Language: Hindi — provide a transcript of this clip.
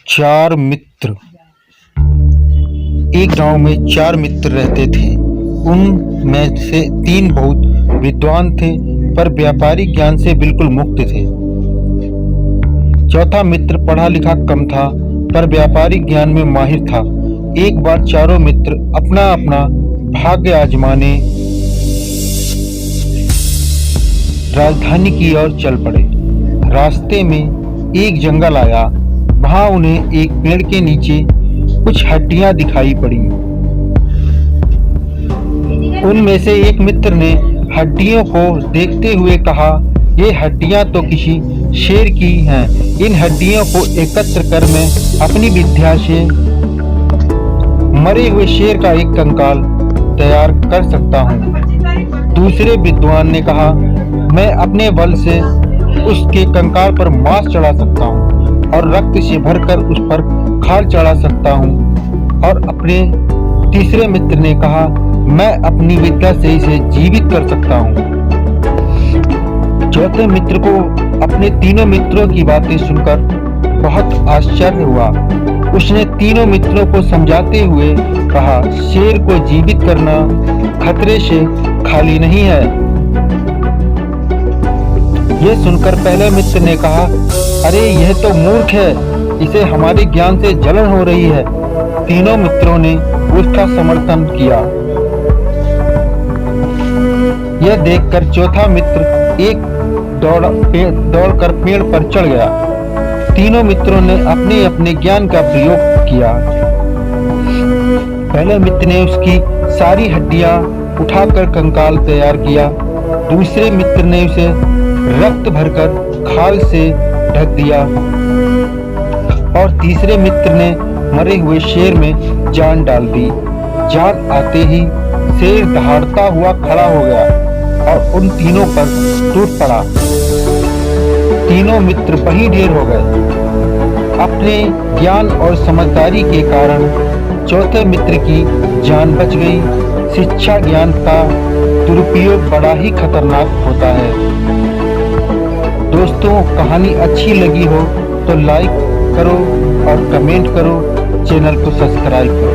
चार मित्र। एक गांव में चार मित्र रहते थे। उनमें से तीन बहुत विद्वान थे, पर व्यापारिक ज्ञान से बिल्कुल मुक्त थे। चौथा मित्र पढ़ा लिखा कम था, पर व्यापारिक ज्ञान में माहिर था। एक बार चारों मित्र अपना अपना भाग्य आजमाने राजधानी की ओर चल पड़े। रास्ते में एक जंगल आया। वहां उन्हें एक पेड़ के नीचे कुछ हड्डियां दिखाई पड़ी। उनमें से एक मित्र ने हड्डियों को देखते हुए कहा, ये हड्डियां तो किसी शेर की हैं। इन हड्डियों को एकत्र कर मैं अपनी विद्या से मरे हुए शेर का एक कंकाल तैयार कर सकता हूँ। दूसरे विद्वान ने कहा, मैं अपने बल से उसके कंकाल पर मांस चढ़ा सकता हूँ और रक्त से भरकर उस पर खाल चढ़ा सकता हूँ। और अपने तीसरे मित्र ने कहा, मैं अपनी विद्या से इसे जीवित कर सकता हूँ। चौथे मित्र को अपने तीनों मित्रों की बातें सुनकर बहुत आश्चर्य हुआ। उसने तीनों मित्रों को समझाते हुए कहा, शेर को जीवित करना खतरे से खाली नहीं है। यह सुनकर पहले मित्र ने कहा, अरे यह तो मूर्ख है, इसे हमारे ज्ञान से जलन हो रही है। तीनों मित्रों ने उसका समर्थन किया। यह देखकर चौथा मित्र एक दौड़कर पेड़ पर चढ़ गया। तीनों मित्रों ने अपने अपने ज्ञान का प्रयोग किया। पहले मित्र ने उसकी सारी हड्डियां उठाकर कंकाल तैयार किया। दूसरे मित्र ने उसे रक्त भरकर खाल से ढक दिया और तीसरे मित्र ने मरे हुए शेर में जान डाल दी। जान आते ही शेर दहाड़ता हुआ खड़ा हो गया और उन तीनों पर टूट पड़ा। तीनों मित्र वहीं ढेर हो गए। अपने ज्ञान और समझदारी के कारण चौथे मित्र की जान बच गई। शिक्षा ज्ञान का दुरुपयोग बड़ा ही खतरनाक होता है। दोस्तों, कहानी अच्छी लगी हो तो लाइक करो और कमेंट करो, चैनल को सब्सक्राइब करो।